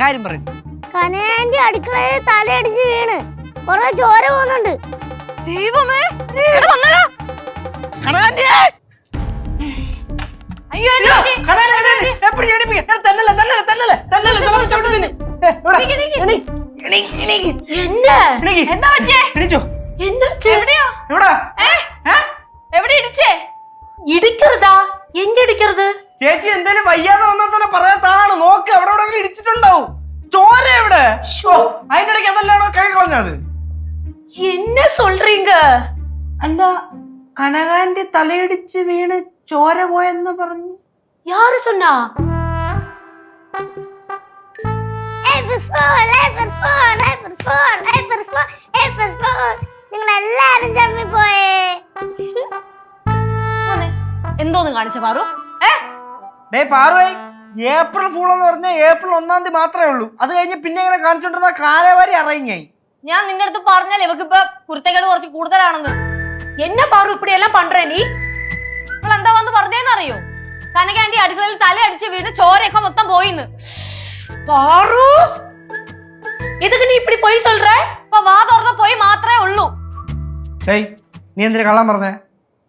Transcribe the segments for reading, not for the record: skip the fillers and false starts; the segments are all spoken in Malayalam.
കാര്യം പറയും. കനയാന്റെ അടുക്കളയിൽ തലയടിച്ച് വീണ് കൊറേ ചോര പോകുന്നുണ്ട്. ദൈവമേ, ചേച്ചി എന്തേലും വയ്യാതെ വന്നാൽ തന്നെ പറയാത്താണ്. നോക്ക്, അവിടെ എവിടെയെങ്കിലും ഇടിച്ചിട്ടുണ്ടാവും. ചോര എവിടെ? അതിന്റെ ഇടയ്ക്ക് അതല്ലാണോ കഴുകി കളഞ്ഞത്? என்ன சொல்றீங்க? അല്ല, കനകാന്റെ തലയിടിച്ച് വീണ് ചോര പോയെന്ന് പറഞ്ഞു. யாரு சொன்னா? നിങ്ങളെല്ലാരും ചമ്മി പോയേ. എന്തോന്ന് കാണിച്ച പാറു? പാറുവേ, ഏപ്രിൽ ഫൂൾ എന്ന് പറഞ്ഞാൽ ഏപ്രിൽ 1-ാം തീയതി മാത്രമേ ഉള്ളൂ. അത് കഴിഞ്ഞ് പിന്നെ ഇങ്ങനെ കാണിച്ചോണ്ടിരുന്ന കാലവരി അറിയായി. ഞാൻ നിന്റെ അടുത്ത് പറഞ്ഞാൽ ഇവക്ക് ഇപ്പൊ കുരുത്തക്കേട് കുറച്ച് കൂടുതലാണെന്ന്. എന്നെ പാറു ഇപ്പടി എല്ലാം പண்றേ നീ? നിങ്ങൾ എന്താ വന്ന് പറഞ്ഞേന്ന് അറിയോ? കനകാന്റി അടുക്കളയിൽ തലയടിച്ച് വീണ് ചോരയൊക്കെ മൊത്തം പോയിന്ന്. പാറു, എതുക്ക് നീ ഇപ്പടി പോയി சொல்ற? ഇപ്പൊ വാ തുറന്ന പോയി മാത്രമേ ഉള്ളൂ. നീ എന്തിനാ കള്ളം പറഞ്ഞേ?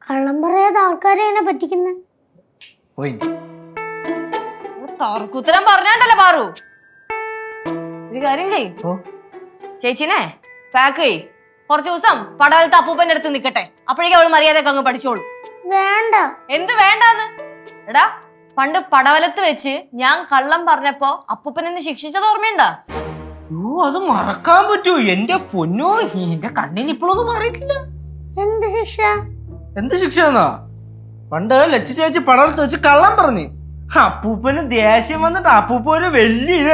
കള്ളം പറയാതെ ആൾക്കാരെ എന്നെ പറ്റിക്കുന്നേ. തർക്കുത്തരം പറഞ്ഞാണ്ടല്ലേ പാറു. ഒരു കാര്യം ചെയ്യും, ചേച്ചിനെ പാക്ക് ചെയ്. കുറച്ചു ദിവസം പടവലത്തെ അപ്പൂപ്പന്റെ അടുത്ത് നിക്കട്ടെ. അപ്പോഴേക്കും അവള് മര്യാദയൊക്കെ അങ്ങ് പഠിച്ചോളൂ. വേണ്ട. എന്ത് വേണ്ടാന്ന്? എടാ, പണ്ട് പടവലത്ത് വെച്ച് ഞാൻ കള്ളം പറഞ്ഞപ്പോ അപ്പൂപ്പൻ എന്നെ ശിക്ഷിച്ചത് ഓർമ്മയുണ്ടാ? അത് മറക്കാൻ പറ്റൂ? എന്റെ പൊന്നോ, എന്റെ കണ്ണിന് ഇപ്പോഴൊന്നും മാറിയിട്ടില്ല. എന്ത് ശിക്ഷ? എന്ത് ശിക്ഷ എന്നാ? പണ്ട് ലച്ചു ചേച്ചി പടവലത്ത് വെച്ച് കള്ളം പറഞ്ഞു. അപ്പൂപ്പന് ദേഷ്യം വന്നിട്ട് അപ്പൂപ്പ ഒരു വലിയ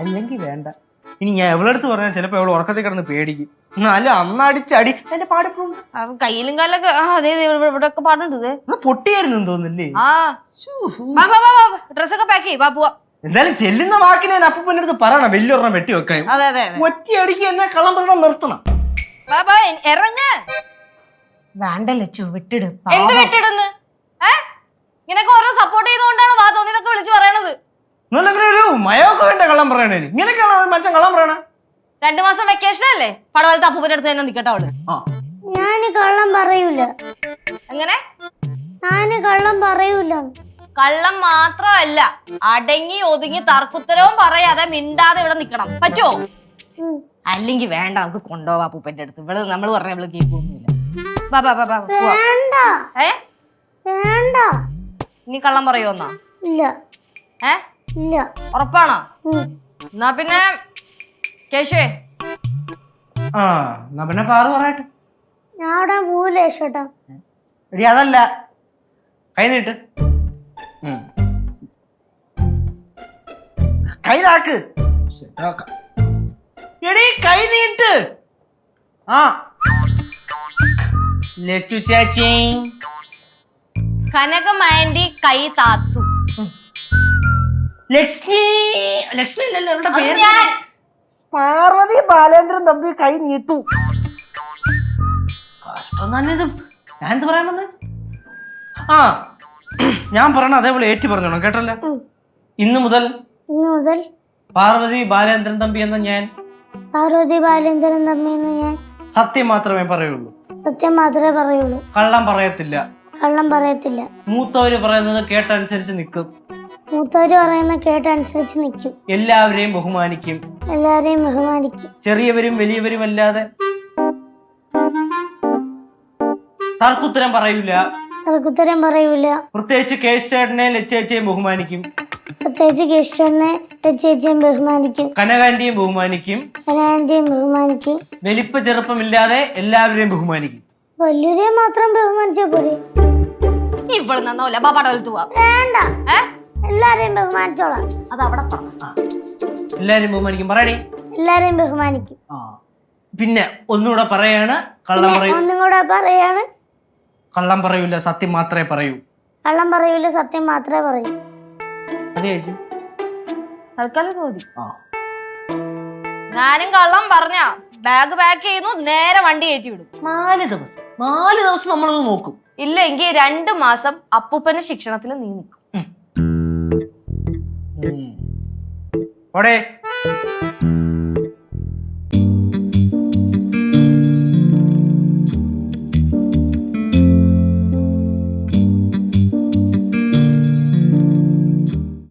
അല്ലെങ്കിൽ വേണ്ട. ഇനി ഞാൻ എവളെടുത്ത് പറഞ്ഞാൽ ചിലപ്പോ എവള് ഉറക്കത്തിൽ കിടന്ന് പേടിക്കും. എന്നാലും അന്നടിച്ചടി എന്റെ പാടിപ്പോഴും കയ്യിലും കാലൊക്കെ ഇവിടെ പാടുണ്ട്. പൊട്ടിയായിരുന്നു തോന്നുന്നില്ലേ? ഡ്രസ്സൊക്കെ പാക്ക് ചെയ്യും, പോവാ. എന്തായാലും ചെല്ലുന്ന വാക്കിനെ അപ്പൂപ്പന്റെ അടുത്ത് പറയണം വലിയൊരെണ്ണം വെട്ടി വെക്കാൻ. ഒറ്റയടിക്ക് എന്നെ കള്ളം പറയണം നിർത്തണം. ഇറങ്ങ്. വേണ്ട ലച്ചു, വിട്ടിട്. എന്ത് വിട്ടിടുന്ന്? ഇങ്ങനൊക്കെ ഓരോ സപ്പോർട്ട് ചെയ്തുകൊണ്ടാണ് വാ തോന്നിയതൊക്കെ വിളിച്ചു പറയണത്. ഒരു മയൊക്കെ വേണ്ട കള്ളം പറയണേ. ഇങ്ങനെയൊക്കെയാണ് മനുഷ്യൻ കള്ളം പറയണ. 2 മാസം വെക്കേഷൻ അല്ലേ? പടവലത്തെ അപ്പൂപ്പന്റെ അടുത്ത് തന്നെ നിക്കട്ടെ അവള്. ഞാന് കള്ളം പറയൂല. എങ്ങനെ? ഞാന് കള്ളം പറയൂല. കള്ളം മാത്രമല്ല, അടങ്ങി ഒതുങ്ങി തർക്കുത്തരവും പറയാതെ മിണ്ടാതെ ഇവിടെ നിക്കണം. പറ്റോ? അല്ലെങ്കിൽ വേണ്ട, നമുക്ക് കൊണ്ടുപോവാ അപ്പൂപ്പന്റെ അടുത്ത്. ഇവിടെ നമ്മള് പറഞ്ഞ ഇവള് കേൾക്കൊന്നുമില്ല. വേണ്ട. നീ കള്ളം പറയുമെന്നാ? ഇല്ല. ഇല്ല. ഉറപ്പാണോ? എന്നാ പിന്നെ കേശുവേ. എന്നാ പിന്നെ പാറു പറയട്ടെ. ഞാൻ അവിടെ പോവില്ല ചേട്ടാ. എടി അതല്ല, കൈ നീട്ട്. കൈ താക്ക്. എടി കൈ നീട്ട്. ലച്ചു ചേച്ചി. കനകമാൻഡി കൈ താത്തു. ലക്ഷ്മി. ലക്ഷ്മി അല്ലല്ലോ അവരുടെ പേര്. പാർവതി ബാലേന്ദ്രൻ തമ്പി കൈ നീട്ടു. കഷ്ടം. ഞാൻ എന്ത് പറയാൻ വന്നേ? ഞാൻ പറയണ അതേപോലെ ഏറ്റു പറഞ്ഞോണം, കേട്ടല്ലോ. ഇന്നു മുതൽ പാർവതി ബാലേന്ദ്രൻ തമ്പി എന്ന ഞാൻ സത്യം മാത്രമേ പറയുള്ളൂ. കള്ളം പറയത്തില്ല. മൂത്തവര് പറയുന്നത് കേട്ടനുസരിച്ച് നിൽക്കും. എല്ലാവരെയും ബഹുമാനിക്കും. ചെറിയവരും വലിയവരും അല്ലാതെ തർക്കുത്തരം പറയൂല. പ്രത്യേകിച്ച് കേശേട്ടനെ ലച്ചേച്ചയും ബഹുമാനിക്കും. കനകാന്റിയും ബഹുമാനിക്കും. വലിപ്പ ചെറുപ്പമില്ലാതെ എല്ലാവരെയും ബഹുമാനിക്കും. വലിയവരെ മാത്രം ബഹുമാനിച്ചാ പോരെ? ഇവള് നന്നോല പടവലത്ത് പോവാ. വേണ്ട, എല്ലാരെയും ബഹുമാനിച്ചോളാം. അത് അവിടെ പറഞ്ഞു. എല്ലാരെയും ബഹുമാനിക്കും. പറയണേ. എല്ലാരെയും ബഹുമാനിക്കും. പിന്നെ ഒന്നുകൂടെ പറയാണ്, കള്ളം പറയൂ. കള്ളം പറയൂല, സത്യം മാത്രമേ പറയൂ. തൽക്കാലം മതി. ഞാനും കള്ളം പറഞ്ഞ ബാഗ് പാക്ക് ചെയ്യുന്നു, നേരെ വണ്ടി കയറ്റി വിടും. 4 ദിവസം നമ്മളൊന്ന് നോക്കും. ഇല്ലെങ്കിൽ 2 മാസം അപ്പൂപ്പന്റെ ശിക്ഷണത്തിൽ നീ നിൽക്കും. ഓടേ